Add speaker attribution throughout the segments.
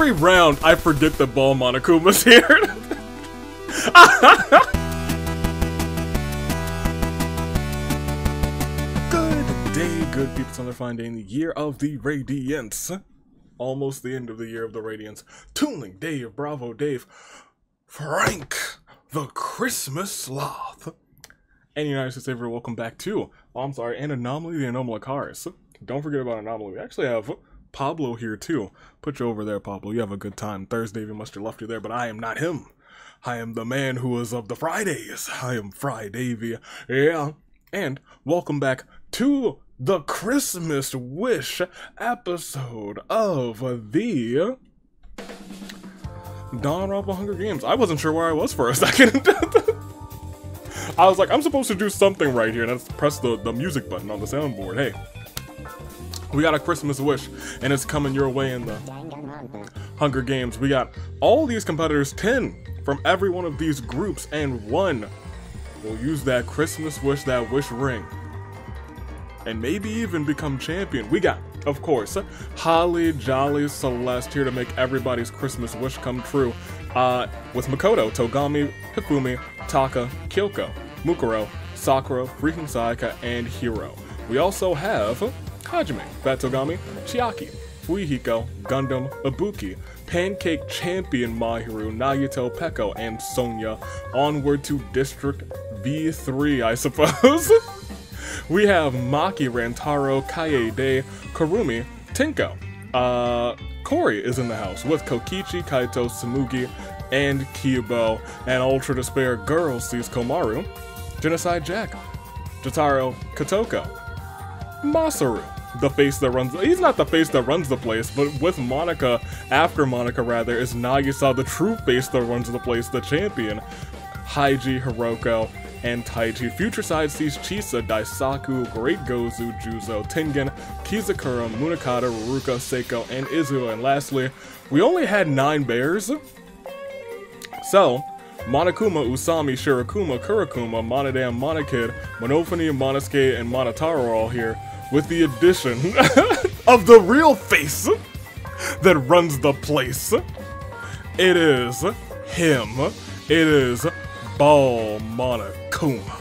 Speaker 1: Every round, I forget that Ball Monokuma's here. Good day, good people. It's another fine day in the year of the Radiance. Almost the end of the year of the Radiance. Tooling Dave, Bravo Dave, Frank, the Christmas Sloth, and United States Savior. Welcome back to, and Anomaly, the Anomalacars. Don't forget about Anomaly. We actually have Pablo here too. Put you over there, Pablo. You have a good time. Thursday, we must have left you there, but I am not him. I am the man who is of the Fridays. I am Fridavy. Yeah. And welcome back to the Christmas Wish episode of the Danagnronpa Hunger Games. I wasn't sure where I was for a second. I was like, I'm supposed to do something right here, and let's press the music button on the soundboard. Hey, we got a Christmas Wish, and it's coming your way in the Hunger Games. We got all these competitors, 10 from every one of these groups, and 1 will use that Christmas Wish, that wish ring, and maybe even become champion. We got, of course, Holly Jolly Celeste here to make everybody's Christmas wish come true. With Makoto, Togami, Hifumi, Taka, Kyoko, Mukuro, Sakura, Freaking Sayaka, and Hiro. We also have Hajime, Fat Togami, Chiaki, Fuihiko, Gundam, Ibuki, Pancake Champion Mahiru, Nagito, Peko, and Sonya. Onward to District V3, I suppose. We have Maki, Rantaro, Kaede, Karumi, Tinko. Kori is in the house with Kokichi, Kaito, Samugi, and Kibo. And Ultra Despair Girl sees Komaru, Genocide Jack, Jotaro, Kotoko, Masaru, the face that runs— he's not the face that runs the place, but with Monika, after Monika rather, is Nagisa, the true face that runs the place, the champion, Haiji, Hiroko, and Taichi. Future side sees Chisa, Daisaku, Great Gozu, Juzo, Tengen, Kizakura, Munakata, Ruruka, Seiko, and Izuo. And lastly, we only had 9 bears, so Monokuma, Usami, Shirakuma, Kurakuma, Monodam, Monokid, Monofony, Monosuke, and Monotaro are all here, with the addition of the real face that runs the place. It is him. It is Ball Monokuma.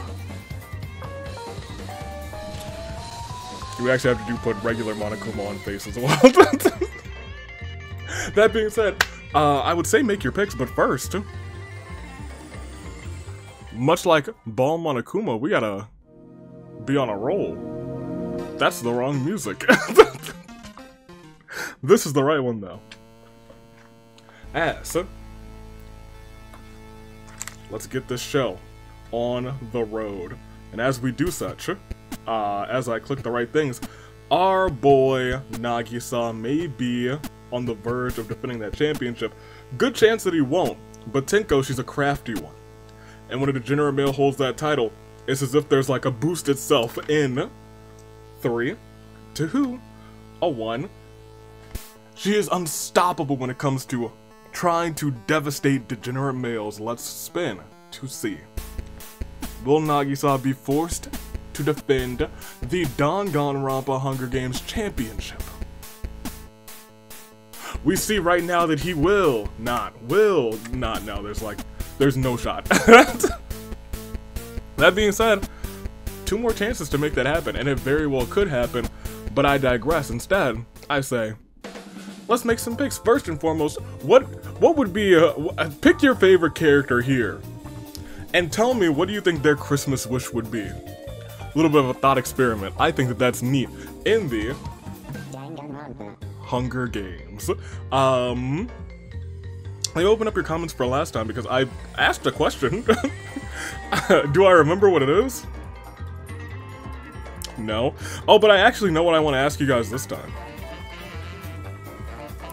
Speaker 1: We actually have to put regular Monokuma on face as well. That being said, I would say make your picks, but first, much like Ball Monokuma, we gotta be on a roll. That's the wrong music. This is the right one, though. Let's get this show on the road. And as we do such, as I click the right things, our boy Nagisa may be on the verge of defending that championship. Good chance that he won't, but Tinko, she's a crafty one. And when a degenerate male holds that title, it's as if there's like a boost itself in 3, 2, 1. She is unstoppable when it comes to trying to devastate degenerate males. Let's spin to see. Will Nagisa be forced to defend the Danagnronpa Hunger Games Championship? We see right now that he will not. No, there's no shot. That being said, 2 more chances to make that happen, and it very well could happen, but I digress. Instead, I say, let's make some picks. First and foremost, what would be pick your favorite character here, and tell me what do you think their Christmas wish would be. A little bit of a thought experiment. I think that that's neat in the Hunger Games. Let me open up your comments for last time because I asked a question. Do I remember what it is? No. Oh, but I actually know what I want to ask you guys this time.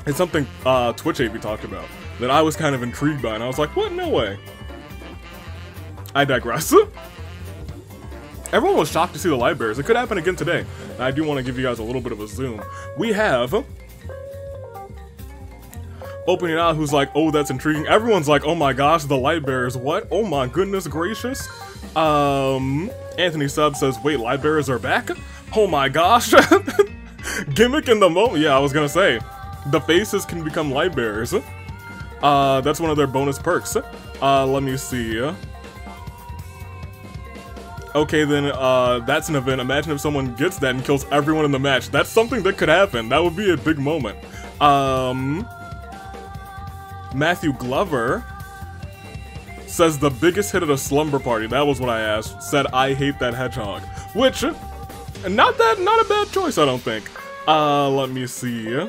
Speaker 1: It's something Twitch AV talked about that I was kind of intrigued by, and I was like, what? No way. I digress. Everyone was shocked to see the light bears. It could happen again today. And I do want to give you guys a little bit of a zoom. We have opening out who's like, oh, that's intriguing. Everyone's like, oh my gosh, the light bears. What? Oh my goodness gracious. Anthony Sub says, wait, light bearers are back? Oh my gosh. Gimmick in the moment. Yeah, I was gonna say. The faces can become light bearers. That's one of their bonus perks. Let me see. Okay, then, that's an event. Imagine if someone gets that and kills everyone in the match. That's something that could happen. That would be a big moment. Matthew Glover says the biggest hit of the slumber party. That was what I asked. Said, I hate that hedgehog. Which, not a bad choice, I don't think. Let me see.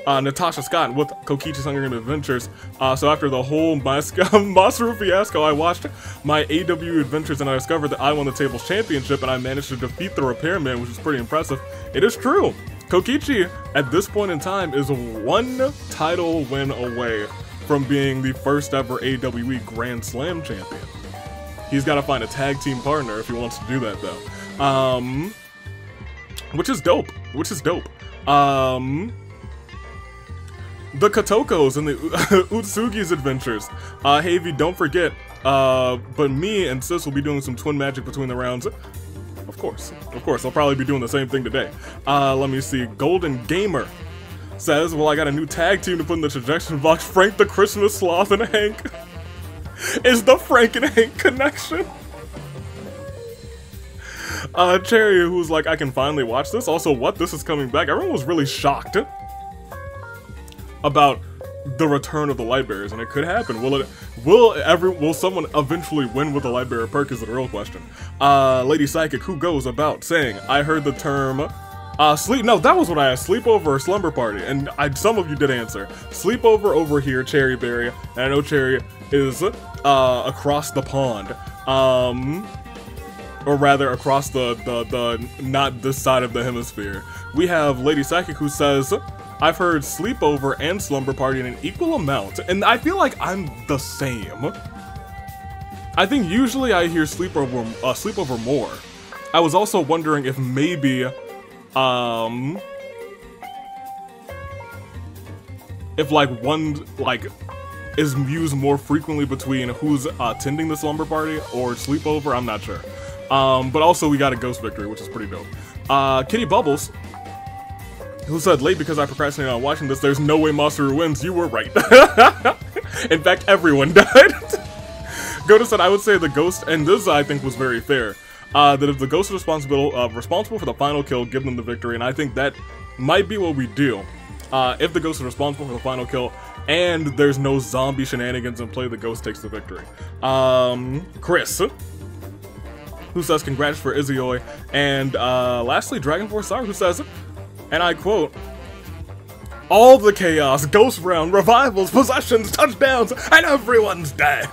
Speaker 1: Natasha Scott with Kokichi's Hunger Games Adventures. So after the whole Masaru fiasco, I watched my AW Adventures and I discovered that I won the Tables Championship and I managed to defeat the Repairman, which is pretty impressive. It is true. Kokichi, at this point in time, is one title win away from being the first ever AWE Grand Slam champion. He's got to find a tag team partner if he wants to do that, though. Which is dope. The Kotokos and the Utsugi's Adventures. Hey, V, don't forget, but me and Sis will be doing some twin magic between the rounds. Of course, I'll probably be doing the same thing today. Let me see, Golden Gamer says, well, I got a new tag team to put in the suggestion box, Frank the Christmas Sloth and Hank. Is the Frank and Hank connection? Cherry, who's like, I can finally watch this. Also, what? This is coming back. Everyone was really shocked about the return of the Lightbearers, and it could happen. Will someone eventually win with the Lightbearer perk is the real question. Lady Psychic, who goes about saying, I heard the term, no, that was what I asked, sleepover or slumber party, and some of you did answer. Sleepover over here, Cherry Berry, and I know Cherry is, across the pond, or rather, across the not this side of the hemisphere. We have Lady Psychic who says, I've heard sleepover and slumber party in an equal amount, and I feel like I'm the same. I think usually I hear sleepover more. I was also wondering if maybe, if like one, like, is used more frequently between who's attending the slumber party or sleepover, I'm not sure. But also we got a ghost victory, which is pretty dope. Kitty Bubbles, who said, late because I procrastinated on watching this, there's no way Masaru wins. You were right. In fact, everyone died. Goda said, I would say the ghost, and this I think was very fair, that if the ghost is responsible for the final kill, give them the victory, and I think that might be what we do. If the ghost is responsible for the final kill, and there's no zombie shenanigans in play, the ghost takes the victory. Chris, who says, congrats for Izioi, and lastly, Dragon Force Star, who says, and I quote, all the chaos, ghost round, revivals, possessions, touchdowns, and everyone's dead.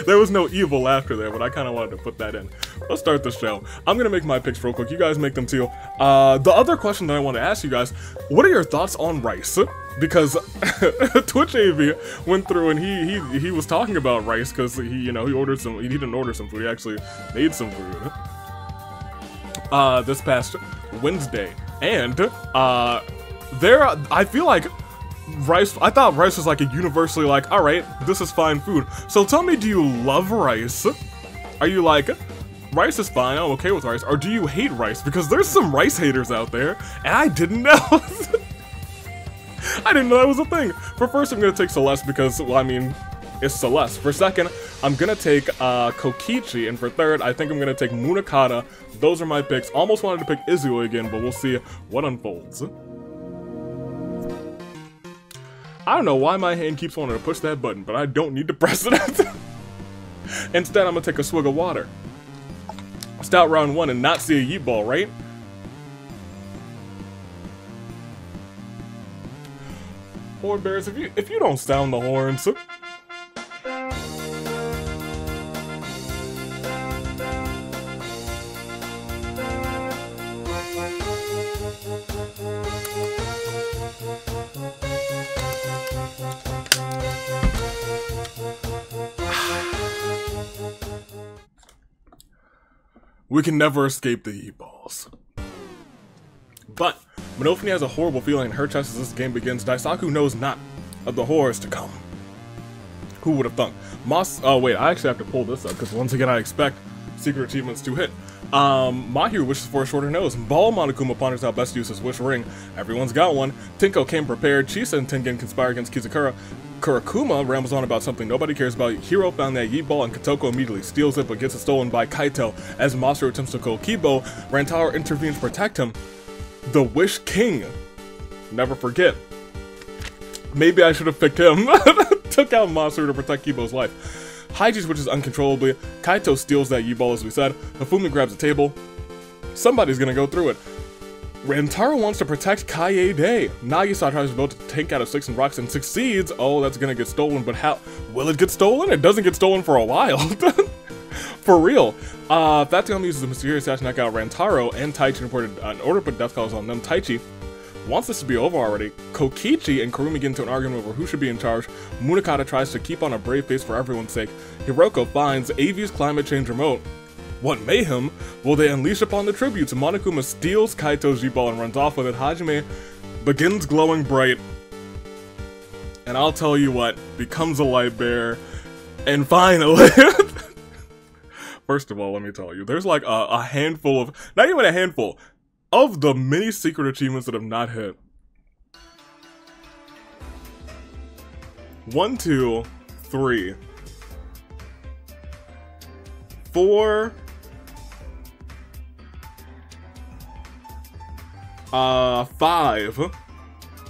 Speaker 1: There was no evil laughter there, but I kind of wanted to put that in. Let's start the show. I'm going to make my picks real quick. You guys make them too. The other question that I want to ask you guys, what are your thoughts on rice? Because Twitch AV went through and he was talking about rice because he ordered some, he didn't order some food, he actually made some food. This past Wednesday, and I feel like rice, I thought rice was like a universally like, alright, this is fine food. So tell me, do you love rice? Are you like, rice is fine, I'm okay with rice, or do you hate rice? Because there's some rice haters out there, and I didn't know. I didn't know that was a thing. For first, I'm gonna take Celeste because, well, I mean, it's Celeste. For second, I'm gonna take Kokichi, and for third, I think I'm gonna take Munakata. Those are my picks. Almost wanted to pick Izuo again, but we'll see what unfolds. I don't know why my hand keeps wanting to push that button, but I don't need to press it. Instead, I'm gonna take a swig of water. Start round one and not see a yeet ball, right? Horn bears, if you don't sound the horns. We can never escape the E-balls. But Monofini has a horrible feeling in her chest as this game begins. Daisaku knows not of the horrors to come. Who would have thunk? Oh wait, I actually have to pull this up because once again I expect secret achievements to hit. Mahiru wishes for a shorter nose. Ball Monokuma ponders how best to use his wish ring. Everyone's got one. Tinko came prepared. Chisa and Tengen conspire against Kizakura. Kurakuma rambles on about something nobody cares about. Hiro found that Yeet Ball and Kotoko immediately steals it but gets it stolen by Kaito. As Masaru attempts to kill Kibo, Rantaro intervenes to protect him. The Wish King. Never forget. Maybe I should have picked him. Took out Masaru to protect Kibo's life. Haiji switches uncontrollably. Kaito steals that Yeet Ball as we said. Hifumi grabs a table. Somebody's gonna go through it. Rantaro wants to protect Kaede. Nagisa tries to build a tank out of sticks and rocks and succeeds. Oh, that's gonna get stolen, but how? Will it get stolen? It doesn't get stolen for a while. For real. Fatsugami uses a mysterious dash to knock out Rantaro and Taichi reported an order to put death calls on them. Taichi wants this to be over already. Kokichi and Kurumi get into an argument over who should be in charge. Munakata tries to keep on a brave face for everyone's sake. Hiroko finds AV's climate change remote. What mayhem will they unleash upon the tributes? Monokuma steals Kaito's G-Ball and runs off with it. Hajime begins glowing bright. And I'll tell you what, becomes a light bearer. And finally, first of all, let me tell you, there's like a handful of, not even a handful, of the many secret achievements that have not hit. 1, 2, 3, 4, 5,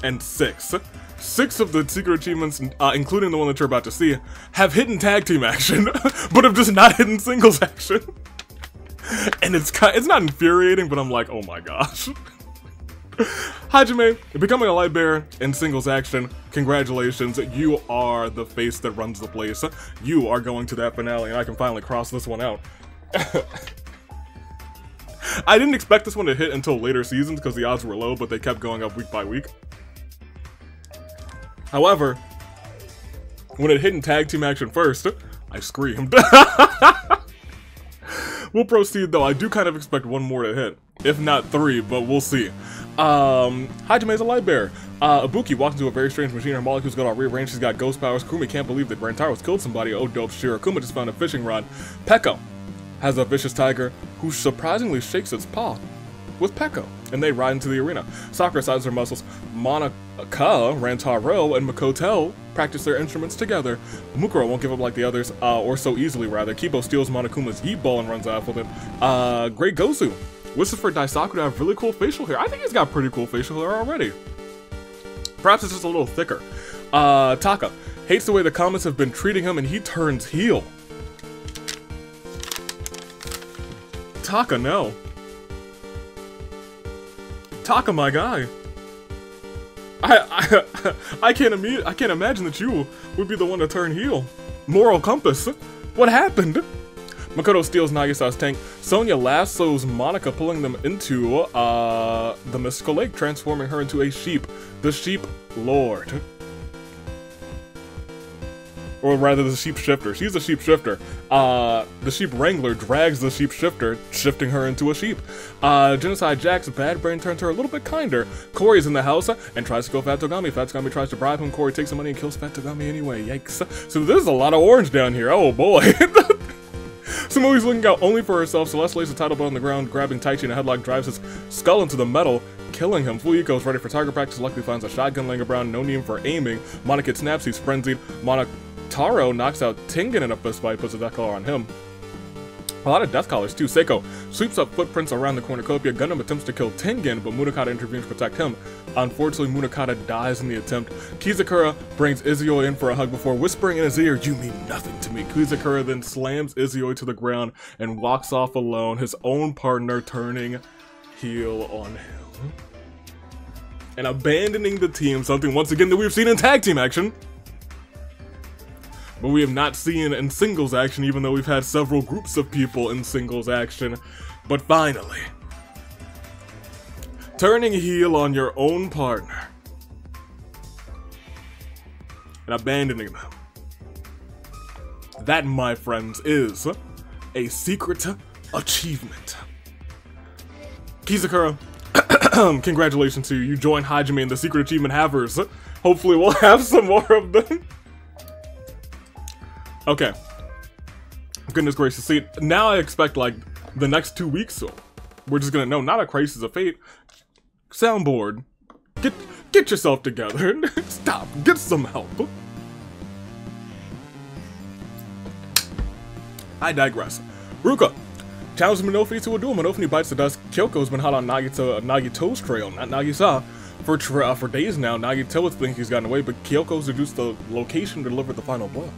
Speaker 1: and 6. 6 of the secret achievements, including the one that you're about to see, have hidden tag team action, but have just not hidden singles action. And it's not infuriating, but I'm like, oh my gosh. Hajime, becoming a light bearer in singles action, congratulations, you are the face that runs the place. You are going to that finale, and I can finally cross this one out. I didn't expect this one to hit until later seasons because the odds were low, but they kept going up week by week. However, when it hit in tag team action first, I screamed. We'll proceed though. I do kind of expect one more to hit, if not 3, but we'll see. Hajime's a light bearer. Ibuki walks into a very strange machine. Her molecules got all rearranged. She's got ghost powers. Kurumi can't believe that Rantaro's killed somebody. Oh dope. Shirakuma just found a fishing rod. Pekko has a vicious tiger who surprisingly shakes its paw with Pekko, and they ride into the arena. Sakura sizes her muscles. Monika, Rantaro, and Makoto practice their instruments together. Mukuro won't give up like the others, or so easily rather. Kibo steals Monokuma's Yeet Ball and runs off with it. Great Gozu wishes for Daisaku to have really cool facial hair. I think he's got pretty cool facial hair already. Perhaps it's just a little thicker. Taka hates the way the comments have been treating him, and he turns heel. Taka, no. Taka, my guy. I can't imagine that you would be the one to turn heel. Moral compass. What happened? Makoto steals Nagisa's tank. Sonya lassos Monika, pulling them into the mystical lake, transforming her into a sheep. The Sheep Lord. Or rather, the sheep shifter. She's a sheep shifter. The sheep wrangler drags the sheep shifter, shifting her into a sheep. Genocide Jack's bad brain turns her a little bit kinder. Corey's in the house and tries to kill Fatsugami. Fatsugami tries to bribe him. Corey takes the money and kills Fatsugami anyway. Yikes. So there's a lot of orange down here. Oh boy. Samui's looking out only for herself. Celeste lays the title belt on the ground, grabbing Taichi in a headlock, drives his skull into the metal, killing him. Fuyuko is ready for target practice. Luckily finds a shotgun laying around. No need for aiming. Monika snaps. He's frenzied. Taro knocks out Tengen in a fistfight, puts a death collar on him. A lot of death collars too. Seiko sweeps up footprints around the cornucopia. Gundam attempts to kill Tengen, but Munakata intervenes to protect him. Unfortunately, Munakata dies in the attempt. Kizakura brings Izuyoi in for a hug before whispering in his ear, "You mean nothing to me." Kizakura then slams Izuyoi to the ground and walks off alone, his own partner turning heel on him. And abandoning the team, something once again that we've seen in tag team action. But we have not seen in singles action, even though we've had several groups of people in singles action. But finally, turning heel on your own partner and abandoning them. That, my friends, is a secret achievement. Kizakura, congratulations to you. You joined Hajime and the secret achievement havers. Hopefully we'll have some more of them. Okay. Goodness gracious. See, now I expect, like, the next 2 weeks. So we're just gonna know, not a crisis of fate. Soundboard, get yourself together. Stop, get some help. I digress. Ruka challenges Monofini to a duel. Monofini bites the dust. Kyoko's been hot on Nagito's trail, not Nagisa, for days now. Nagito would think he's gotten away, but Kyoko's deduced the location to deliver the final blow.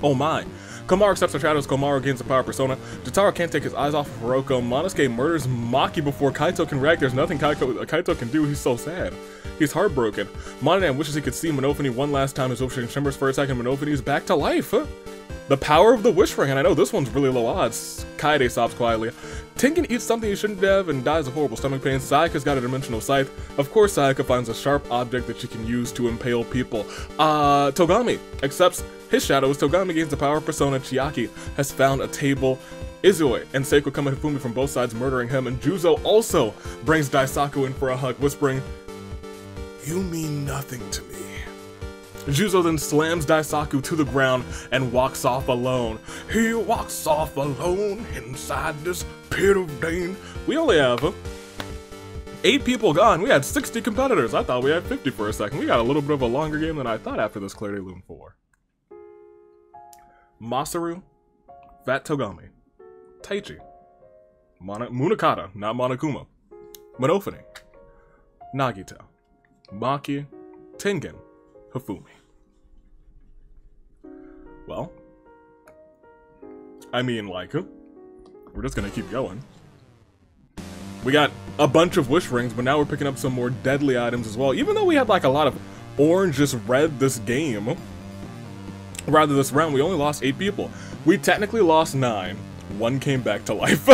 Speaker 1: Oh my. Komaru accepts the shadows. Komaru gains the power persona. Jotaro can't take his eyes off of Hiroko. Monosuke murders Maki before Kaito can react. There's nothing Kaito can do. He's so sad. He's heartbroken. Monodan wishes he could see Monofini one last time. His Ocean shimmers for a second. Monofini's back to life. The power of the wish ring, and I know this one's really low odds. Kaede sobs quietly. Tengen eats something he shouldn't have and dies of horrible stomach pain. Sayaka's got a dimensional scythe. Of course, Sayaka finds a sharp object that she can use to impale people. Togami accepts his shadows. Togami gains the power persona. Chiaki has found a table. Izue and Seiko come at Hifumi from both sides, murdering him, and Juzo also brings Daisaku in for a hug, whispering, "You mean nothing to me." Juzo then slams Daisaku to the ground and walks off alone. He walks off alone inside this pit of pain. We only have 8 people gone. We had 60 competitors. I thought we had 50 for a second. We got a little bit of a longer game than I thought after this Clear Day Loom 4. Masaru, Fat Togami, Taichi, Munakata, not Monokuma, Monofini, Nagito, Maki, Tengen, Hifumi. Well, I mean, like, we're just gonna keep going. We got a bunch of wish rings, but now we're picking up some more deadly items as well. Even though we had like a lot of orange just red this game, rather this round, we only lost 8 people. We technically lost 9. 1 came back to life.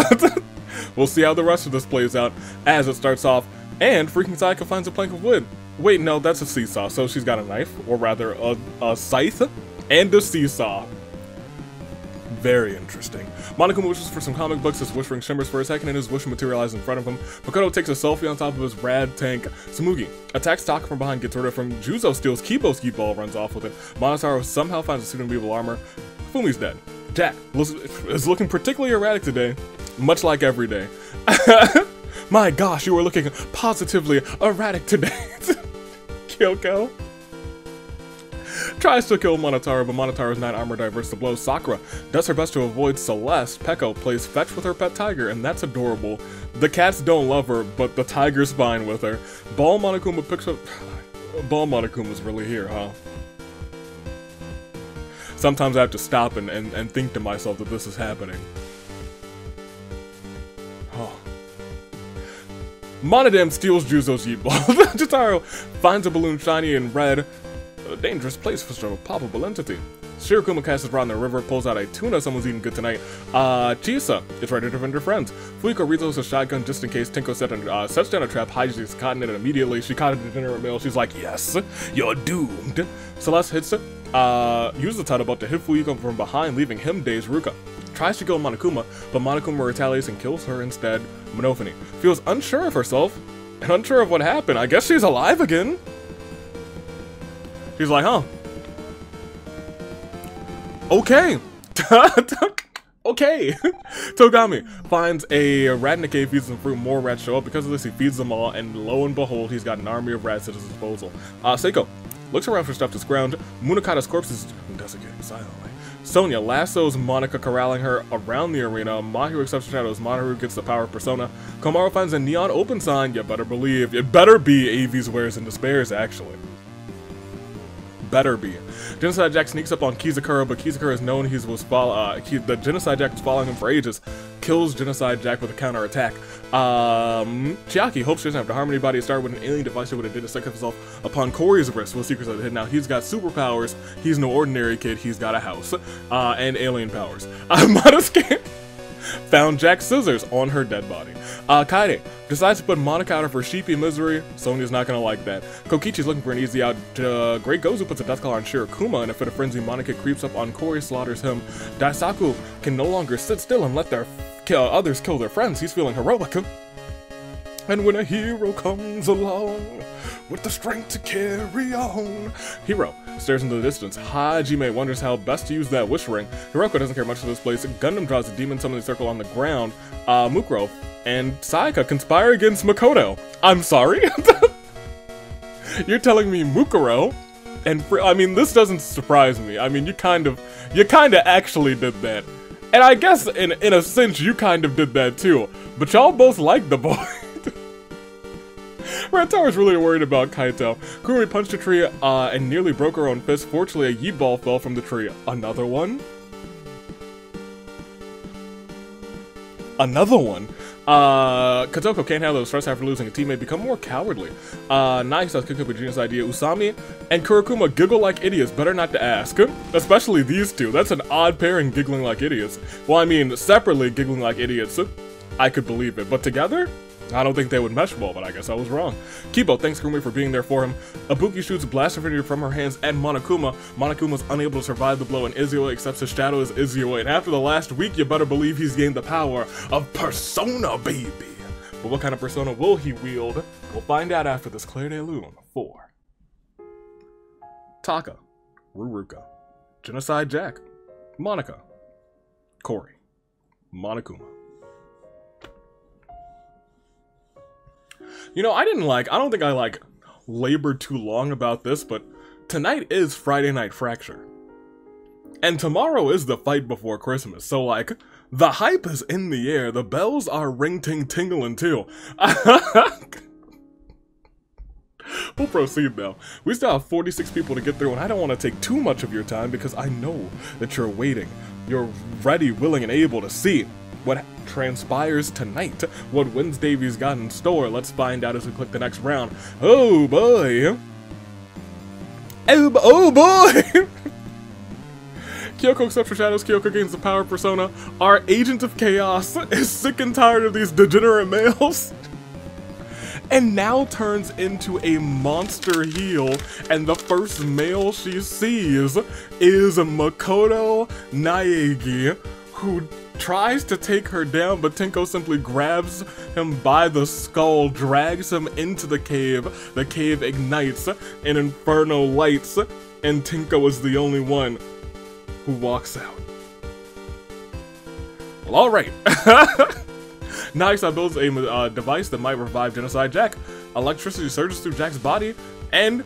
Speaker 1: We'll see how the rest of this plays out as it starts off. And freaking Sayaka finds a plank of wood. Wait, no, that's a seesaw, so she's got a knife, or rather a scythe, and a seesaw. Very interesting. Monokuma wishes for some comic books. His wish ring shimmers for a second and his wish materializes in front of him. Makoto takes a selfie on top of his rad tank. Tsumugi attacks Taka from behind, gets rid of him. Juzo steals Kibo's ski ball, runs off with it. Monotauro somehow finds a suit of evil armor. Fumi's dead. Jack is looking particularly erratic today, much like every day. My gosh, you are looking positively erratic today. Kyoko tries to kill Monotaro, but Monotaro's 9 armor diverts the blow. Sakura does her best to avoid Celeste. Peko plays fetch with her pet tiger, and that's adorable. The cats don't love her, but the tiger's fine with her. Ball Monokuma picks up... Ball Monokuma's really here, huh? Sometimes I have to stop and think to myself that this is happening. Oh. Monodam steals Juzo's Yeet Ball. Jotaro finds a balloon shiny and red. A dangerous place for such a palpable entity. Shirokuma casts his rod in the river, pulls out a tuna. Someone's eating good tonight. Chisa is ready to defend her friends. Fuyuko reloads a shotgun just in case Tenko sets down a trap, hijinks cotton it immediately. She caught it at dinner meal. She's like, yes, you're doomed. Celeste hits it. Uses the title belt to hit Fuyuko from behind, leaving him dazed. Ruka tries to kill Monokuma, but Monokuma retaliates and kills her instead. Monofini feels unsure of herself and unsure of what happened. I guess she's alive again. She's like, huh? Okay. Okay. Togami finds a rat in a cave, feeds them fruit, more rats show up. Because of this, he feeds them all, and lo and behold, he's got an army of rats at his disposal. Seiko looks around for stuff to scrounge. Munakata's corpse is desiccating silently. Sonya lassos Monica, corralling her around the arena. Mahiru accepts shadows. Mahiru gets the power persona. Komaru finds a neon open sign. You better believe. It better be AV's Wares and Despairs, actually. Better be. Genocide Jack sneaks up on Kizakura, but Kizakura has known the Genocide Jack was following him for ages. Kills Genocide Jack with a counterattack. Chiaki hopes she doesn't have to harm anybody. It started with an alien device that would have did a second himself upon Corey's wrist. Well, secrets are hidden now. He's got superpowers. He's no ordinary kid. He's got a house. And alien powers. Monosuke found Jack's scissors on her dead body. Kaede decides to put Monica out of her sheepy misery. Sonya's not gonna like that. Kokichi's looking for an easy out. Great Gozu puts a death collar on Shirokuma. In a fit of frenzy, Monica creeps up on Corey, slaughters him. Daisaku can no longer sit still and let others kill their friends. He's feeling heroic. And when a hero comes along, with the strength to carry on. Hiro stares into the distance. Hajime wonders how best to use that wish ring. Hiroko doesn't care much for this place. Gundam draws a demon summoning circle on the ground. Mukuro and Sayaka conspire against Makoto. I'm sorry? You're telling me Mukuro? And I mean, this doesn't surprise me. I mean, you kind of actually did that. And I guess in a sense you kind of did that too. But y'all both like the boy. Rantar is really worried about Kaito. Kurumi punched a tree and nearly broke her own fist. Fortunately, a yeet ball fell from the tree. Another one? Another one? Kotoko can't handle the stress after losing a teammate, become more cowardly. Nai says could be a genius idea. Usami and Kurokuma giggle like idiots, better not to ask. Especially these two. That's an odd pairing, giggling like idiots. Well, I mean, separately giggling like idiots, I could believe it. But together? I don't think they would mesh well, but I guess I was wrong. Kibo thanks Kurumi for being there for him. Ibuki shoots blaster grenade from her hands at Monokuma. Monokuma's unable to survive the blow, and Izio accepts his shadow as Izio. And after the last week, you better believe he's gained the power of Persona, baby. But what kind of persona will he wield? We'll find out after this Clair de Lune 4. Taka, Ruruka, Genocide Jack, Monica, Corey, Monokuma. You know, I don't think I labored too long about this, but tonight is Friday Night Fracture. And tomorrow is the fight before Christmas, so the hype is in the air, the bells are ring-ting-tingling too. We'll proceed though. We still have 46 people to get through, and I don't want to take too much of your time because I know that you're waiting. You're ready, willing, and able to see what transpires tonight. What Wednesday's got in store. Let's find out as we click the next round. Oh boy. Oh boy. Kyoko accepts her shadows. Kyoko gains the power persona. Our agent of chaos is sick and tired of these degenerate males. And now turns into a monster heel, and the first male she sees is Makoto Naegi, who tries to take her down, but Tenko simply grabs him by the skull, drags him into the cave ignites in inferno lights, and Tenko is the only one who walks out. Well, alright. Nagisa builds a device that might revive Genocide Jack. Electricity surges through Jack's body, and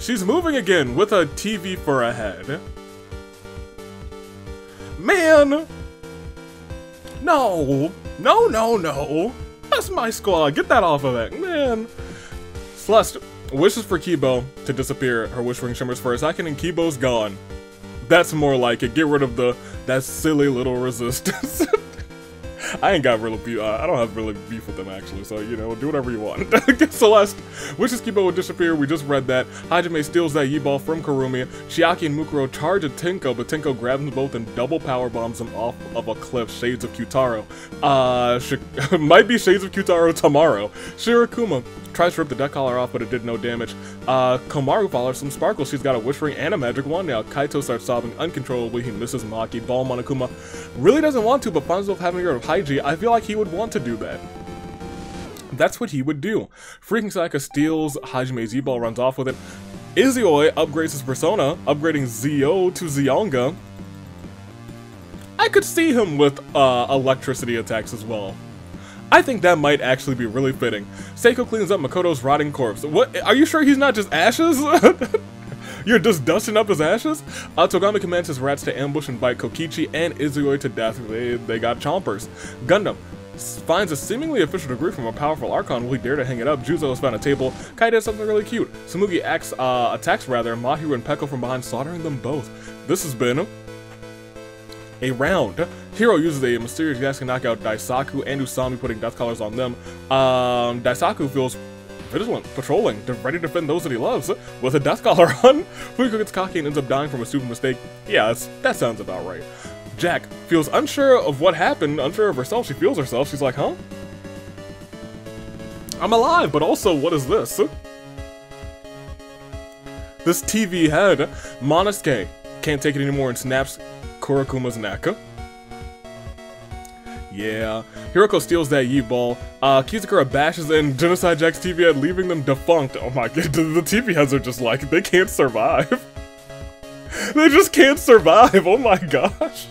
Speaker 1: she's moving again with a TV for a head. Man! No! No, no, no! That's my squad! Get that off of it, man! Celeste wishes for Kibo to disappear. Her wish ring shimmers for a second, and Kibo's gone. That's more like it. Get rid of that silly little resistance. I ain't got real beef. I don't have really beef with them actually, so you know, do whatever you want. Celeste wishes Kibo would disappear. We just read that. Hajime steals that Yi-ball from Kurumi. Chiaki and Mukuro charge at Tenko, but Tenko grabs them both and double power bombs them off of a cliff. Shades of Kyutaro. Might be Shades of Kyutaro tomorrow. Shirakuma tries to rip the deck collar off, but it did no damage. Komaru follows some sparkles. She's got a wish ring and a magic wand now. Kaito starts sobbing uncontrollably. He misses Maki. Ball Monokuma really doesn't want to, but finds himself having her of Haiji. I feel like he would want to do that. That's what he would do. Freaking Sayaka steals Hajime's E-ball, runs off with it. Izoi upgrades his persona, upgrading Zio to Zionga. I could see him with electricity attacks as well. I think that might actually be really fitting. Seiko cleans up Makoto's rotting corpse. What? Are you sure he's not just ashes? You're just dusting up his ashes? Togami commands his rats to ambush and bite Kokichi and Izui to death. They got chompers. Gundam finds a seemingly official degree from a powerful Archon. Will he dare to hang it up? Juzo has found a table. Kai does something really cute. Tsumugi attacks Mahiru and Peko from behind, slaughtering them both. This has been a round. Hiro uses a mysterious gas to knock out Daisaku and Usami, putting death collars on them. Daisaku feels vigilant, patrolling, ready to defend those that he loves, with a death collar on. Fuyuko gets cocky and ends up dying from a stupid mistake. Yeah, that sounds about right. Jack feels unsure of what happened, unsure of herself. She feels herself. She's like, huh? I'm alive, but also, what is this? This TV head. Monosuke can't take it anymore and snaps Kurokuma's neck. Yeah, Hiroko steals that Yeet Ball. Kizakura bashes in Genocide Jack's TV head, leaving them defunct. Oh my god, the TV heads are just like, they can't survive. They just can't survive, oh my gosh.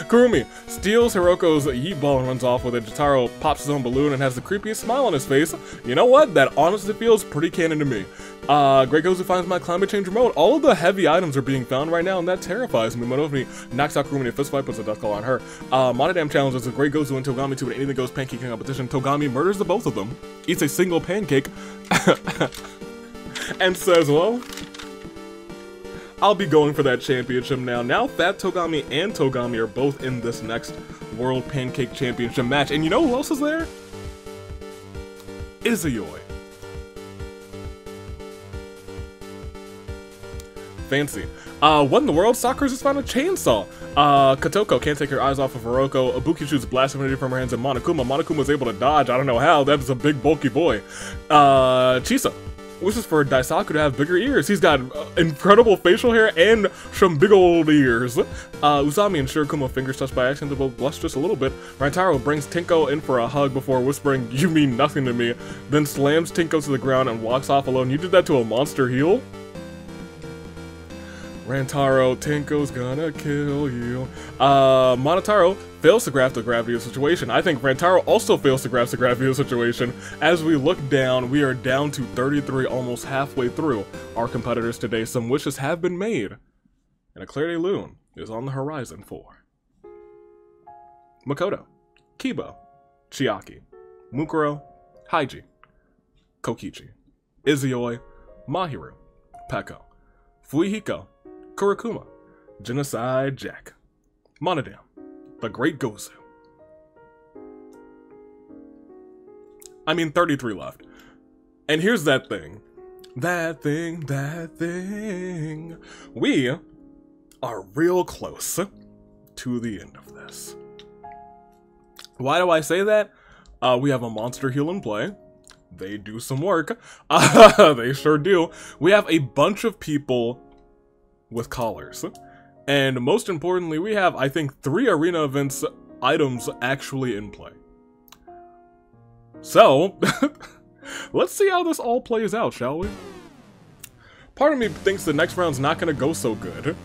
Speaker 1: Kurumi steals Hiroko's Yeet Ball and runs off with it. Jotaro pops his own balloon and has the creepiest smile on his face. You know what? That honestly feels pretty canon to me. Great Gozu finds my climate change remote. All of the heavy items are being found right now, and that terrifies me. Monofumi knocks out Kurumi in a fist fight, puts a death call on her. Monodam challenges a Great Gozu and Togami to an anything goes pancaking competition. Togami murders the both of them, eats a single pancake, and says, well, I'll be going for that championship now. Now Fat Togami and Togami are both in this next World Pancake Championship match. And you know who else is there? Izuyoi. Fancy. What in the world? Sakura just found a chainsaw. Kotoko can't take her eyes off of Hiroko. Ibuki shoots blast immunity from her hands at Monokuma. Monokuma was able to dodge. I don't know how. That is a big bulky boy. Chisa wishes for Daisaku to have bigger ears. He's got incredible facial hair and some big old ears. Usami and Shirokuma fingers touched by accident, they both blush just a little bit. Rantaro brings Tinko in for a hug before whispering, "You mean nothing to me," then slams Tinko to the ground and walks off alone. You did that to a monster heel? Rantaro, Tinko's gonna kill you. Monotaro fails to grasp the gravity of the situation. I think Rantaro also fails to grasp the gravity of the situation. As we look down, we are down to 33, almost halfway through our competitors today. Some wishes have been made, and a clear day loon is on the horizon for Makoto, Kiba, Chiaki, Mukuro, Haiji, Kokichi, Izuyoi, Mahiru, Peko, Fuihiko, Kurokuma, Genocide Jack, Monodam, the Great Gozu. I mean, 33 left. And here's that thing. That thing. We are real close to the end of this. Why do I say that? We have a monster heel in play. They do some work. They sure do. We have a bunch of people with collars. And most importantly, we have, I think, 3 arena events items actually in play. So, let's see how this all plays out, shall we? Part of me thinks the next round's not going to go so good.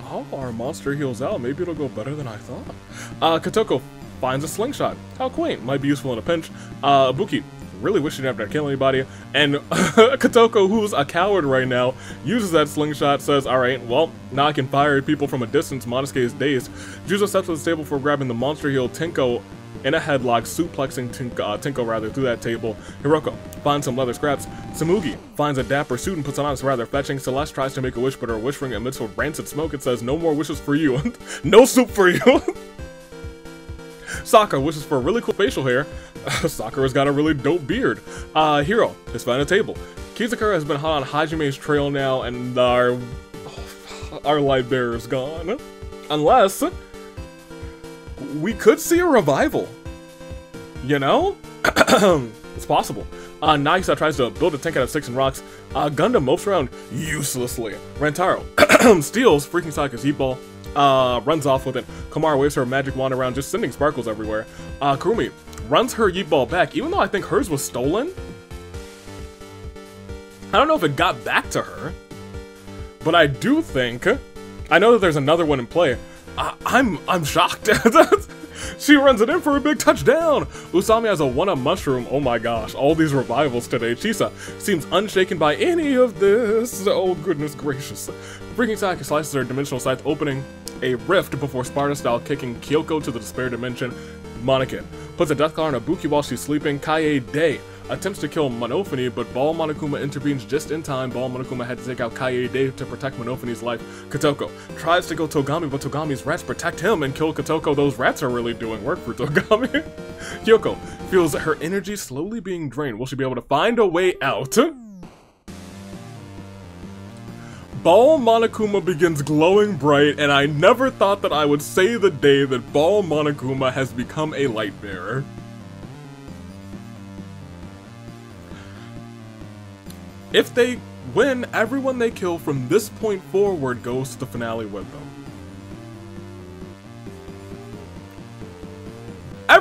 Speaker 1: Oh, our monster heals out. Maybe it'll go better than I thought. Kotoko finds a slingshot. How quaint. Might be useful in a pinch. Ibuki really wish she didn't have to kill anybody. And Kotoko, who's a coward right now, uses that slingshot, says, alright, well, now I can fire at people from a distance. Monosuke is dazed. Juzo steps to the table for grabbing the monster heel Tinko in a headlock, suplexing Tinko through that table. Hiroko finds some leather scraps. Samugi finds a dapper suit and puts it on. It's rather fetching. Celeste tries to make a wish, but her wish ring emits a rancid smoke. It says, no more wishes for you. No soup for you. Sakura wishes for a really cool facial hair. Sakura's got a really dope beard. Hiro has found a table. Kizakura has been hot on Hajime's trail now, and our light bearer is gone. Unless we could see a revival. You know? It's possible. Nagisa tries to build a tank out of sticks and rocks. Gundam mopes around uselessly. Rantaro steals freaking Saka's Yeet Ball. Runs off with it. Komara waves her magic wand around, just sending sparkles everywhere. Kurumi runs her Yeet Ball back, even though I think hers was stolen. I don't know if it got back to her, but I do think, I know that there's another one in play. I'm shocked. She runs it in for a big touchdown. Usami has a 1-up mushroom. Oh my gosh, all these revivals today. Chisa seems unshaken by any of this. Oh goodness gracious. Freaking Saki slices her dimensional scythe, opening a rift before Sparta-style kicking Kyoko to the despair dimension. Monokin puts a death collar on Ibuki while she's sleeping. Kaede attempts to kill Monofumi, but Ball Monokuma intervenes just in time. Ball Monokuma had to take out Kaede to protect Monofuni's life. Kotoko tries to kill Togami, but Togami's rats protect him and kill Kotoko. Those rats are really doing work for Togami. Kyoko feels her energy slowly being drained. Will she be able to find a way out? Ball Monokuma begins glowing bright, and I never thought that I would say the day that Ball Monokuma has become a light bearer. If they win, everyone they kill from this point forward goes to the finale with them.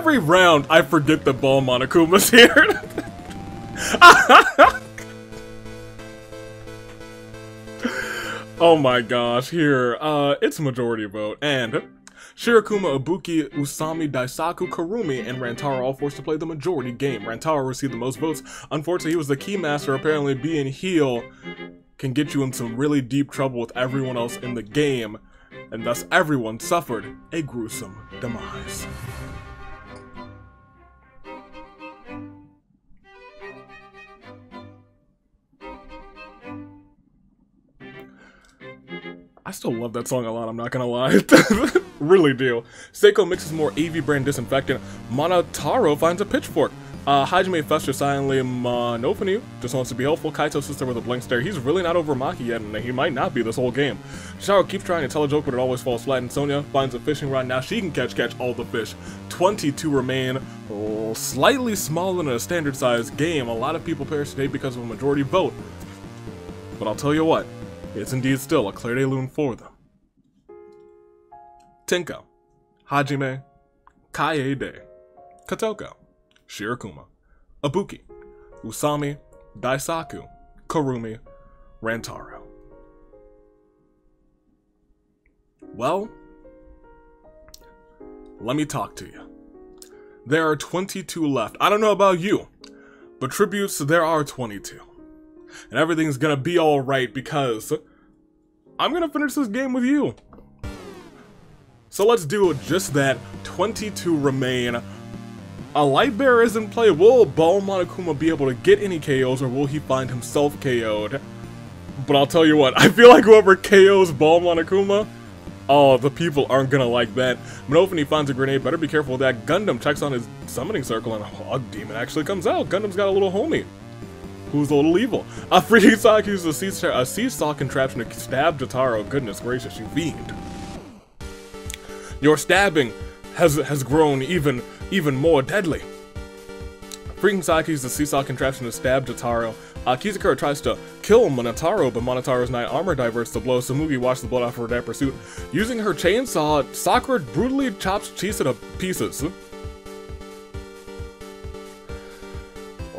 Speaker 1: every round I forget that Ball Monokuma's here. Oh my gosh, here, it's majority vote, and Shirakuma, Ibuki, Usami, Daisaku, Karumi, and Rantaro all forced to play the majority game. Rantaro received the most votes. Unfortunately, he was the key master. Apparently, being heel can get you in some really deep trouble with everyone else in the game, and thus everyone suffered a gruesome demise. I still love that song a lot, I'm not gonna lie. Really do. Seiko mixes more AV brand disinfectant. Monotaro finds a pitchfork. Hajime festers silently. Monofinu just wants to be helpful. Kaito sits there with a blank stare. He's really not over Maki yet, and he might not be this whole game. Shiro keeps trying to tell a joke, but it always falls flat, and Sonia finds a fishing rod. Now she can catch all the fish. 22 remain. Slightly smaller than a standard size game. A lot of people perish today because of a majority vote. But I'll tell you what. It's indeed still a clear day loon for them. Tenko, Hajime, Kaede, Kotoko, Shirakuma, Ibuki, Usami, Daisaku, Karumi, Rantaro. Well, let me talk to you. There are 22 left. I don't know about you, but tributes, there are 22. And everything's gonna be alright because I'm gonna finish this game with you. So let's do just that. 22 remain. A light bearer is in play. Will Ball Monokuma be able to get any KOs, or will he find himself KO'd? But I'll tell you what, I feel like whoever KOs Ball Monokuma, oh, the people aren't gonna like that. Monofini finds a grenade, better be careful with that. Gundam checks on his summoning circle, and a demon actually comes out. Gundam's got a little homie who's a little evil. Freaking Sonic uses a seesaw contraption to stab Jotaro. Goodness gracious, you fiend. Your stabbing has grown even more deadly. Freaking Sonic uses the seesaw contraption to stab Jotaro. Kizakura tries to kill Monotaro, but Monotaro's knight armor diverts the blow. Samugi washes the blood off her dead pursuit. Using her chainsaw, Sakura brutally chops Chisa to pieces.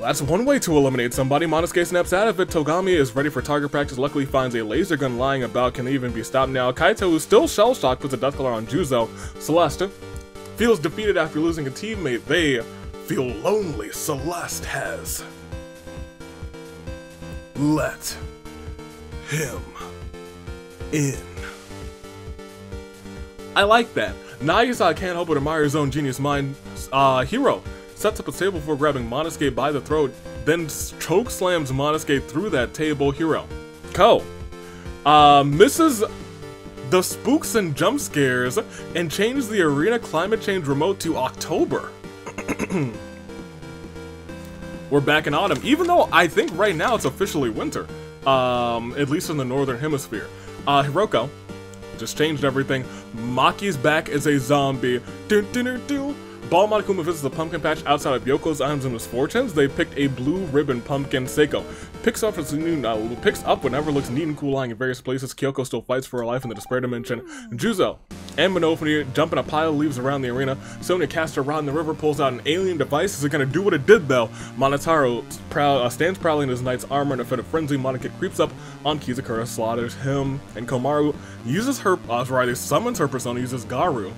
Speaker 1: That's one way to eliminate somebody. Monosuke snaps out of it. Togami is ready for target practice. Luckily finds a laser gun lying about. Can even be stopped now? Kaito, who's still shell-shocked, puts a death collar on Juzo. Celeste feels defeated after losing a teammate. They feel lonely. Celeste has let him in. I like that. Nagisa can't help but admire his own genius mind. Hiro sets up a table before grabbing Monosuke by the throat, then choke slams Monosuke through that table. Hiro. Ko misses the spooks and jump scares and changes the arena climate change remote to October. We're back in autumn, even though I think right now it's officially winter, at least in the northern hemisphere. Hiroko just changed everything. Maki's back as a zombie. Ball Monokuma visits the pumpkin patch outside of Yoko's Items and Misfortunes. They picked a blue ribbon pumpkin. Seiko picks up whenever looks neat and cool lying in various places. Kyoko still fights for her life in the despair dimension. Juzo and Monofini jump in a pile of leaves around the arena. Sonia casts a rod in the river, pulls out an alien device. Is it gonna do what it did though? Monotaro stands proudly in his knight's armor in a fit of frenzy. Monosuke creeps up on Kizakura, slaughters him, and Komaru uses her, summons her persona, uses Garu.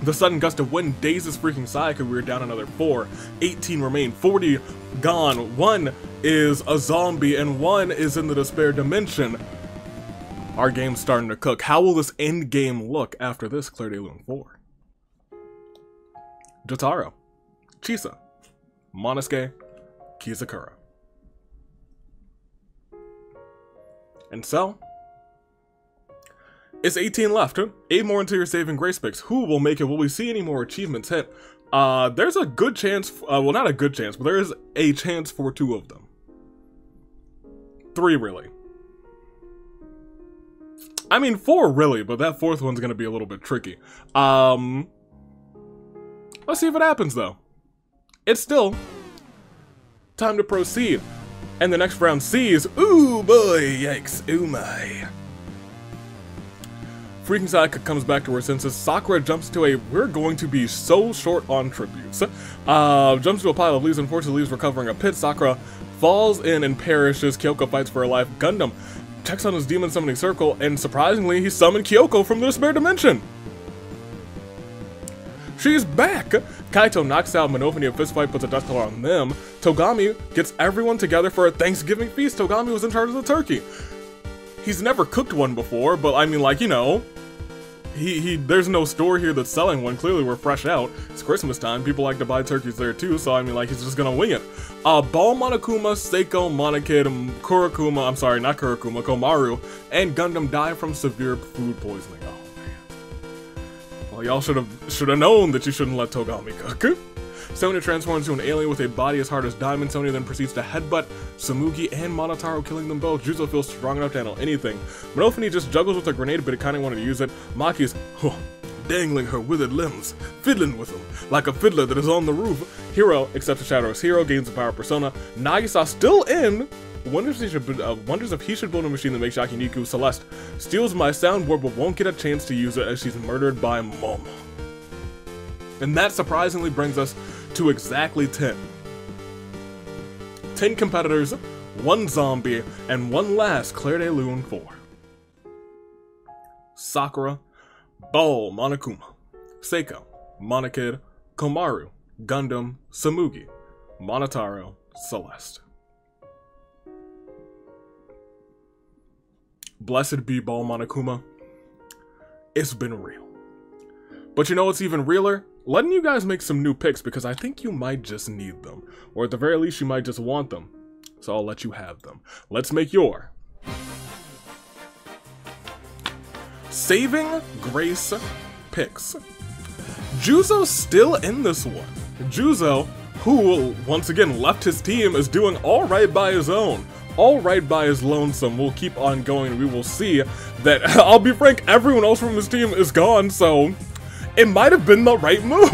Speaker 1: The sudden gust of wind dazes freaking Sayaka. We're down another 4. 18 remain. 40 gone. 1 is a zombie and 1 is in the despair dimension. Our game's starting to cook. How will this end game look after this Clear Day Loon 4? Jotaro, Chisa, Monosuke, Kizakura. And so, it's 18 left. 8 more until your saving grace picks. Who will make it? Will we see any more achievements hit? There's a good chance, well, not a good chance, but there is a chance for 2 of them. 3 really. I mean 4 really, but that 4th one's gonna be a little bit tricky. Let's see if it happens though. It's still time to proceed. And the next round sees, ooh boy, yikes, ooh my. Freaking Sayaka comes back to her senses. Sakura jumps to a "we're going to be so short on tributes." Jumps to a pile of leaves. Unfortunately, leaves were covering a pit. Sakura falls in and perishes. Kyoko fights for her life. Gundam checks on his demon summoning circle, and surprisingly, he summoned Kyoko from the Despair Dimension. She's back! Kaito knocks out Monofini in a fistfight, puts a death collar on them. Togami gets everyone together for a Thanksgiving feast. Togami was in charge of the turkey. He's never cooked one before, but I mean, like, you know, there's no store here that's selling one. Clearly, we're fresh out. It's Christmas time. People like to buy turkeys there too, so I mean, like, he's just gonna wing it. Ball Monokuma, Seiko, Monokid, Kurakuma, I'm sorry, not Kurakuma, Komaru, and Gundam die from severe food poisoning. Oh, man. Well, y'all should have known that you shouldn't let Togami cook. Sonya transforms into an alien with a body as hard as diamond. Sonya then proceeds to headbutt Samugi and Monotaro, killing them both. Juzo feels strong enough to handle anything. Monofini just juggles with a grenade, but it kinda wanted to use it. Maki's dangling her withered limbs, fiddling with them, like a fiddler that is on the roof. Hero accepts the shadow as hero, gains the power of persona. Nagisa still in, wonders if he should build a machine that makes Yakiniku. Celeste steals my soundboard but won't get a chance to use it as she's murdered by Momo. And that surprisingly brings us to exactly 10. 10 competitors, 1 zombie, and 1 last Claire de Lune 4. Sakura, Ball Monokuma, Seiko, Monokid, Komaru, Gundam, Samugi, Monotaro, Celeste. Blessed be Ball Monokuma. It's been real. But you know what's even realer? Letting you guys make some new picks, because I think you might just need them. Or at the very least, you might just want them. So I'll let you have them. Let's make your Saving Grace picks. Juzo's still in this one. Juzo, who once again left his team, is doing alright by his own. Alright by his lonesome. We'll keep on going. We will see that, I'll be frank, everyone else from his team is gone, so it might have been the right move.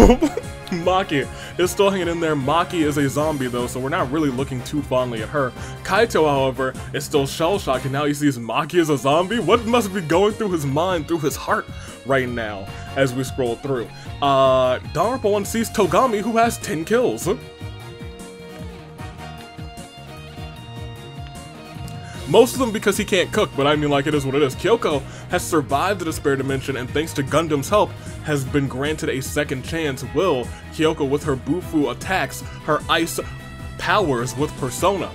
Speaker 1: Maki is still hanging in there. Maki is a zombie though, so we're not really looking too fondly at her. Kaito, however, is still shell-shocked, and now he sees Maki as a zombie. What must be going through his mind, through his heart right now as we scroll through? Danagnronpa 1 sees Togami, who has 10 kills. Most of them because he can't cook, but I mean, like, it is what it is. Kyoko has survived the Despair Dimension, and thanks to Gundam's help, has been granted a second chance. Will Kyoko, with her Bufu attacks, her ice powers with Persona,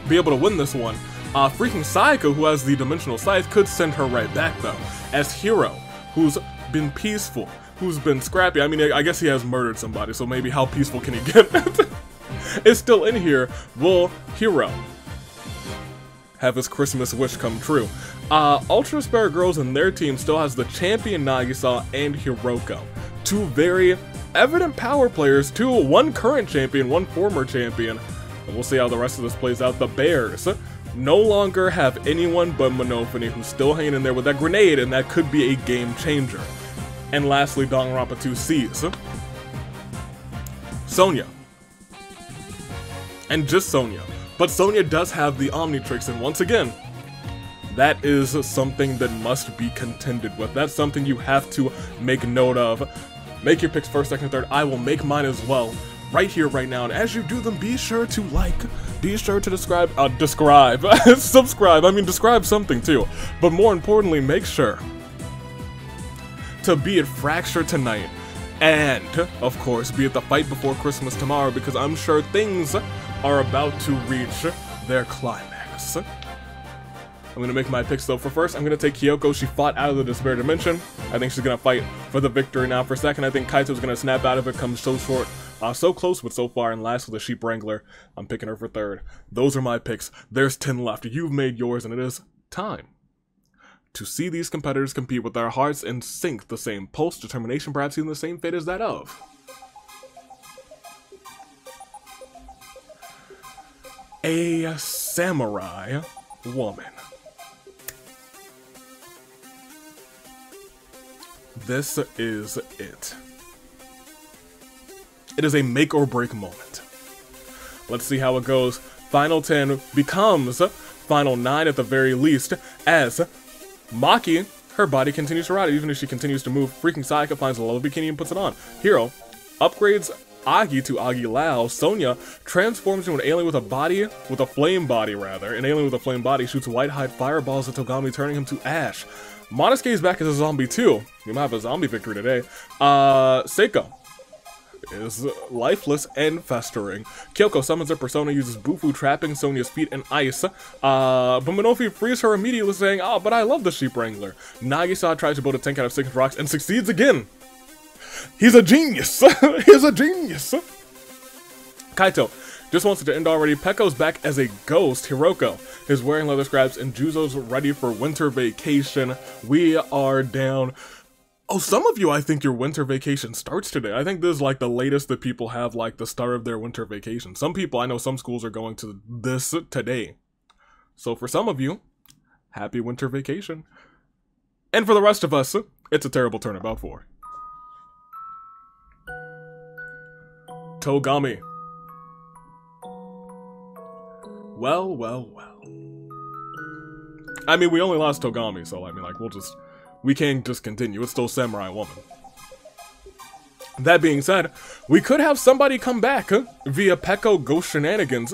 Speaker 1: be able to win this one? Freaking Sayaka, who has the Dimensional Scythe, could send her right back, though. As Hero, who's been peaceful, who's been scrappy. I mean, I guess he has murdered somebody, so maybe how peaceful can he get? Is still in here. Will Hero have his Christmas wish come true? Ultra Spare Girls and their team still has the champion Nagisa and Hiroko. 2 very evident power players, 1 current champion, 1 former champion. And we'll see how the rest of this plays out. The Bears no longer have anyone but Monofini, who's still hanging in there with that grenade, and that could be a game changer. And lastly, Danagnronpa 2 sees Sonya. And just Sonya. But Sonya does have the Omnitrix, and once again, that is something that must be contended with. That's something you have to make note of. Make your picks first, second, third. I will make mine as well, right here, right now. And as you do them, be sure to like, be sure to subscribe, subscribe, I mean, describe something too. But more importantly, make sure to be at Fracture tonight. And, of course, be at the fight before Christmas tomorrow, because I'm sure things are about to reach their climax. I'm gonna make my picks though. For first, I'm gonna take Kyoko. She fought out of the Despair Dimension. I think she's gonna fight for the victory now. For second, I think Kaito's gonna snap out of it, come so short, so close, but so far. And last, with the Sheep Wrangler, I'm picking her for third. Those are my picks. There's 10 left. You've made yours, and it is time to see these competitors compete with their hearts in sync, the same pulse, determination, perhaps even the same fate as that of a samurai woman. This is it. It is a make or break moment. Let's see how it goes. Final 10 becomes Final 9 at the very least, as Maki, Her body continues to rot even as she continues to move. Freaking Sayaka finds a low bikini and puts it on. Hiro upgrades Agi to Agi Lao. Sonya transforms into an alien with a flame body rather. An alien with a flame body shoots white-hot fireballs at Togami, turning him to ash. Monosuke is back as a zombie too. You might have a zombie victory today. Seiko is lifeless and festering. Kyoko summons her persona, uses Bufu, trapping Sonya's feet in ice. But Minofi frees her immediately, saying, "Oh, but I love the sheep wrangler." Nagisa tries to build a tank out of 6 rocks and succeeds again. He's a genius! He's a genius! Kaito just wants it to end already. Pekko's back as a ghost. Hiroko is wearing leather scraps and Juzo's ready for winter vacation. We are down. Oh, some of you, I think your winter vacation starts today. I think this is like the latest that people have like the start of their winter vacation. Some people, I know some schools are going to this today. So for some of you, happy winter vacation. And for the rest of us, it's a terrible turnabout for Togami. Well, well, well. I mean, we only lost Togami, so I mean, like, we can't just continue. It's still Samurai Woman. That being said, we could have somebody come back via Pekko Ghost Shenanigans,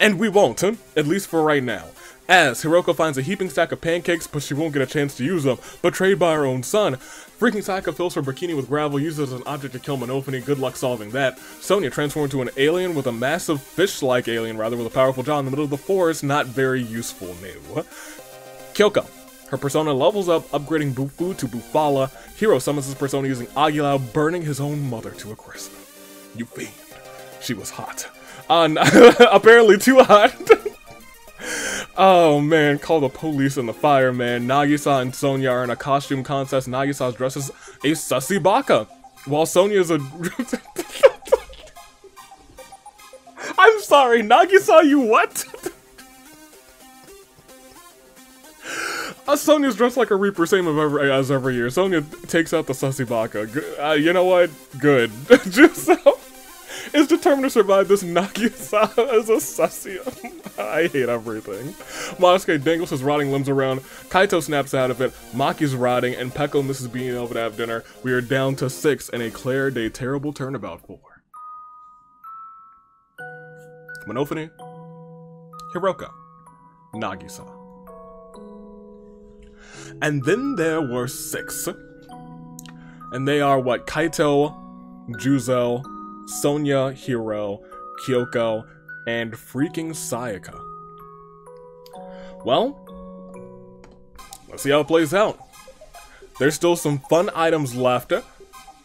Speaker 1: and we won't, at least for right now. As Hiroko finds a heaping stack of pancakes, but she won't get a chance to use them, betrayed by her own son. Freaking Sayaka fills her bikini with gravel, uses it as an object to kill Monofini. Good luck solving that. Sonya transformed into an alien with a massive fish-like alien, rather, with a powerful jaw in the middle of the forest. Not very useful, no. Kyoko. Her persona levels up, upgrading Bufu to Bufala. Hiro summons his persona using Agilao, burning his own mother to a crisp. You fiend. She was hot. Apparently too hot. Oh man, call the police and the fireman. Nagisa and Sonya are in a costume contest. Nagisa's dress is a sussy baka, while Sonya's a... I'm sorry, Nagisa, you what? Sonya's dressed like a Reaper, same as every year. Sonya takes out the sussy baka. You know what? Good. Just is determined to survive this. Nagisa as a sussy. I hate everything. Monosuke dangles his rotting limbs around. Kaito snaps out of it. Maki's rotting, and Pekko misses being able to have dinner. We are down to 6 and a Claire Day terrible turnabout 4. Monofini, Hiroko, Nagisa. And then there were 6. And they are what? Kaito, Juzo, Sonya, Hiro, Kyoko, and freaking Sayaka. Well, let's see how it plays out. There's still some fun items left,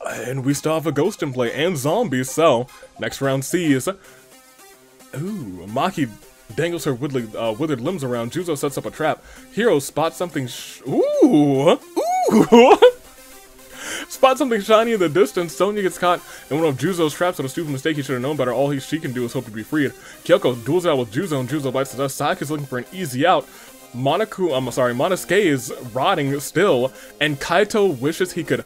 Speaker 1: and we still have a ghost in play and zombies, so next round sees. Ooh, Maki dangles her withered limbs around. Juzo sets up a trap. Hiro spots something ooh! Spots something shiny in the distance. Sonya gets caught in one of Juzo's traps on a stupid mistake. He should have known better. All she can do is hope to be freed. Kyoko duels out with Juzo, and Juzo bites the dust. Sayaka's looking for an easy out. Monosuke is rotting still, and Kaito wishes he could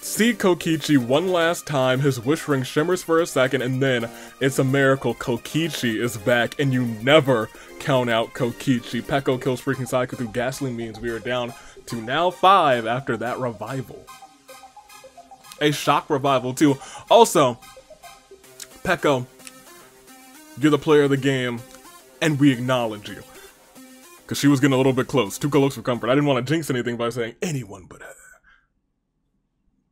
Speaker 1: see Kokichi one last time. His wish ring shimmers for a second, and then it's a miracle. Kokichi is back, and you never count out Kokichi. Pekko kills freaking Sayaka through gasoline means. We are down to now 5 after that revival. A shock revival too. Also, Pekko, you're the player of the game, and we acknowledge you. Because she was getting a little bit close. Too close for comfort. I didn't want to jinx anything by saying anyone but her.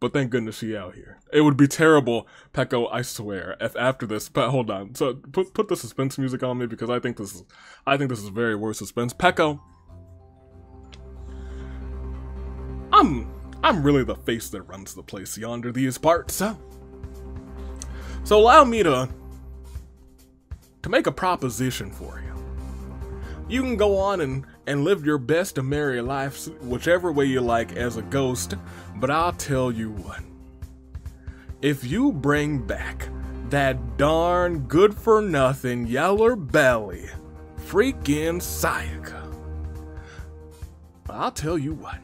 Speaker 1: But thank goodness she out here. It would be terrible, Pekko, I swear, if after this, but hold on. So put the suspense music on me, because I think this is very worth suspense. Pekko, I'm really the face that runs the place yonder these parts. So allow me to make a proposition for you. You can go on and live your best and merry life whichever way you like as a ghost, but I'll tell you what. If you bring back that darn good-for-nothing yeller belly freaking Sayaka, I'll tell you what.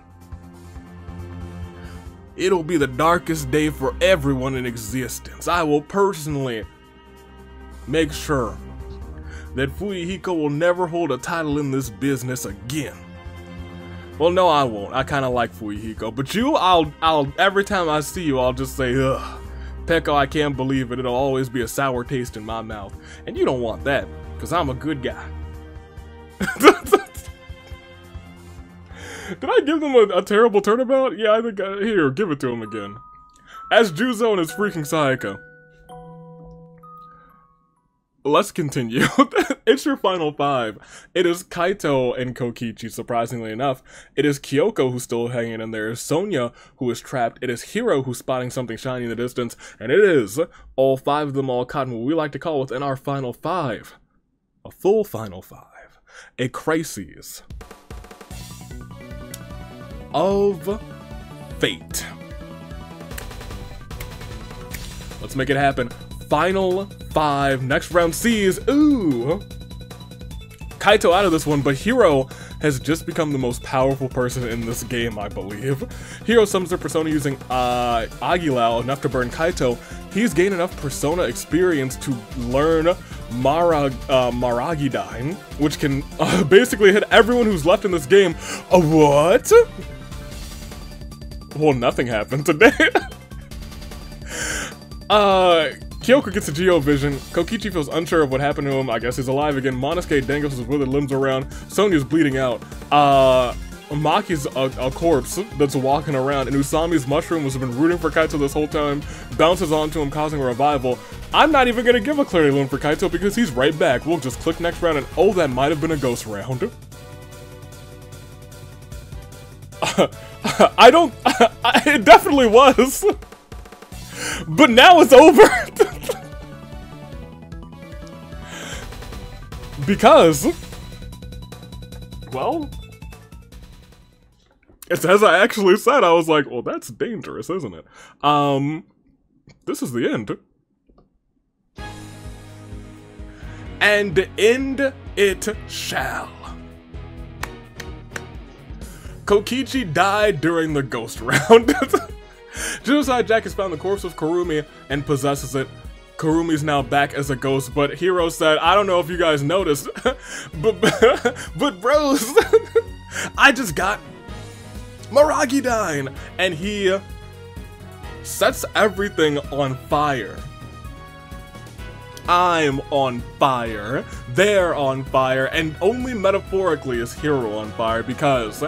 Speaker 1: It'll be the darkest day for everyone in existence. I will personally make sure that Fuyuhiko will never hold a title in this business again. Well, no, I won't. I kind of like Fuyuhiko, but you, I'll every time I see you, I'll just say, ugh, Peko, I can't believe it. It'll always be a sour taste in my mouth, and you don't want that, because I'm a good guy. Did I give them a terrible turnabout? Yeah, I think here, give it to him again. As Juzo and his freaking Sayaka. Let's continue. It's your final 5. It is Kaito and Kokichi, surprisingly enough. It is Kyoko who's still hanging in there. Sonya who is trapped. It is Hiro who's spotting something shiny in the distance. And it is all 5 of them all caught in what we like to call within our final 5. A full final 5. A crisis of fate. Let's make it happen. Final 5. Next round sees, ooh, Kaito out of this one, but Hiro has just become the most powerful person in this game, I believe. Hiro summons their persona using Agilao, enough to burn Kaito. He's gained enough persona experience to learn Maragidine, which can basically hit everyone who's left in this game. What? Well, nothing happened today. Kyoko gets a Geo Vision. Kokichi feels unsure of what happened to him. I guess he's alive again. Monosuke dangles his withered limbs around. Sonya's bleeding out. Maki's a corpse that's walking around. And Usami's mushroom has been rooting for Kaito this whole time. Bounces onto him, causing a revival. I'm not even gonna give a Clarity Loom for Kaito because he's right back. We'll just click next round and oh, that might have been a ghost round. It definitely was. But now it's over. Because, well, it's as I actually said. I was like, well, that's dangerous, isn't it? This is the end. And end it shall. Kokichi died during the ghost round. Genocide Jack has found the corpse of Kurumi and possesses it. Kurumi's now back as a ghost, but Hiro said, I don't know if you guys noticed, but bros, I just got Maragidine, and he sets everything on fire. I'm on fire, they're on fire, and only metaphorically is Hiro on fire because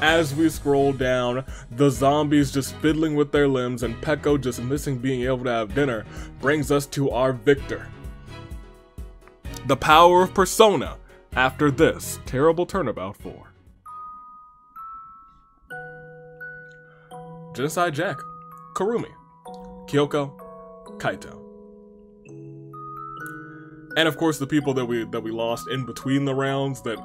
Speaker 1: as we scroll down, the zombies just fiddling with their limbs and Peko just missing being able to have dinner brings us to our victor. The power of Persona after this terrible turnabout 4. Genocide Jack, Kurumi, Kyoko, Kaito. And of course the people that we lost in between the rounds, that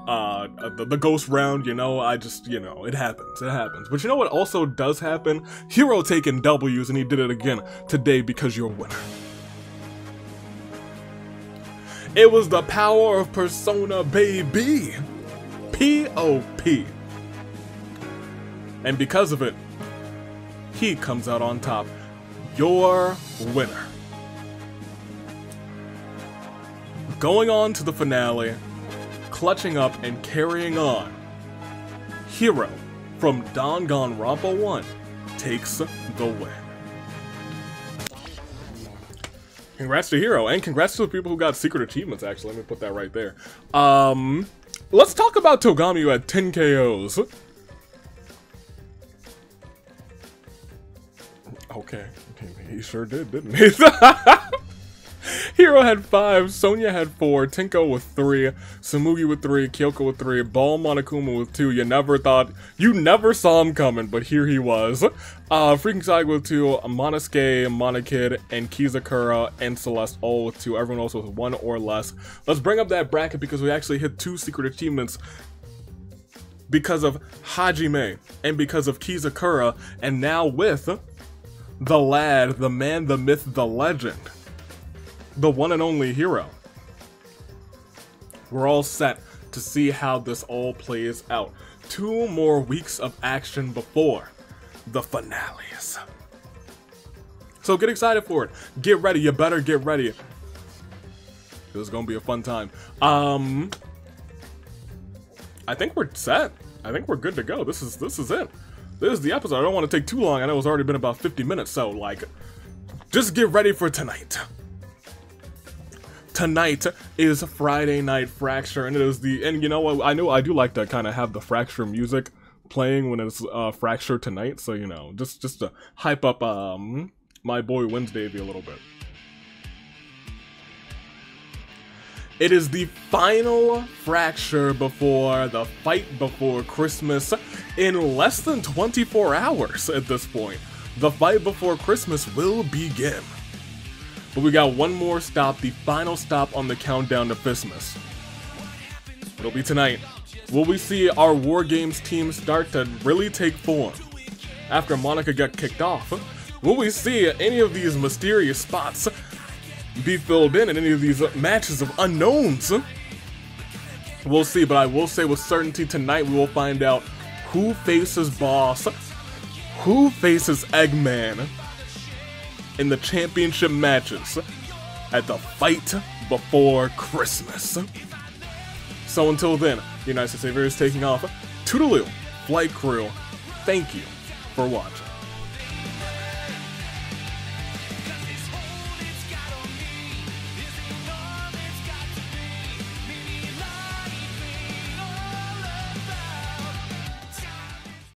Speaker 1: the ghost round, you know, I just, you know, it happens. But you know what also does happen? Hiro taking W's, and he did it again today because you're a winner. It was the power of Persona, baby. P.O.P. And because of it, he comes out on top. Your winner. Going on to the finale, clutching up and carrying on, Hiro from Danagnronpa 1 takes the win. Congrats to Hiro, and congrats to the people who got secret achievements, actually. Let me put that right there. Let's talk about Togami, who had 10 KOs. Okay, he sure did, didn't he? Hiro had 5, Sonya had 4, Tenko with 3, Tsumugi with 3, Kyoko with 3, Ball Monokuma with 2. You never saw him coming, but here he was. Freaking Side with 2, Monosuke, Monokid, and Kizakura, and Celeste all with 2. Everyone else with 1 or less. Let's bring up that bracket because we actually hit 2 secret achievements because of Hajime and because of Kizakura, and now with the lad, the man, the myth, the legend, the one and only Hiro. We're all set to see how this all plays out. 2 more weeks of action before the finales. So get excited for it. Get ready. You better get ready. This is gonna be a fun time. I think we're set. I think we're good to go. This is it. This is the episode. I don't want to take too long. I know it's already been about 50 minutes, so like, just get ready for tonight. Tonight is Friday Night Fracture, and it is and you know what? I know I do like to kind of have the Fracture music playing when it's Fracture tonight, so you know, just to hype up my boy Wednesday a little bit. It is the final Fracture before the fight before Christmas in less than 24 hours at this point. The fight before Christmas will begin. But we got one more stop, the final stop on the countdown to Christmas. It'll be tonight. Will we see our War Games team start to really take form? After Monica got kicked off, will we see any of these mysterious spots be filled in any of these matches of unknowns? We'll see, but I will say with certainty tonight we will find out who faces Boss, who faces Eggman in the championship matches at the fight before Christmas. So until then, the United States Savior is taking off. Toodaloo, Flight Crew, thank you for watching.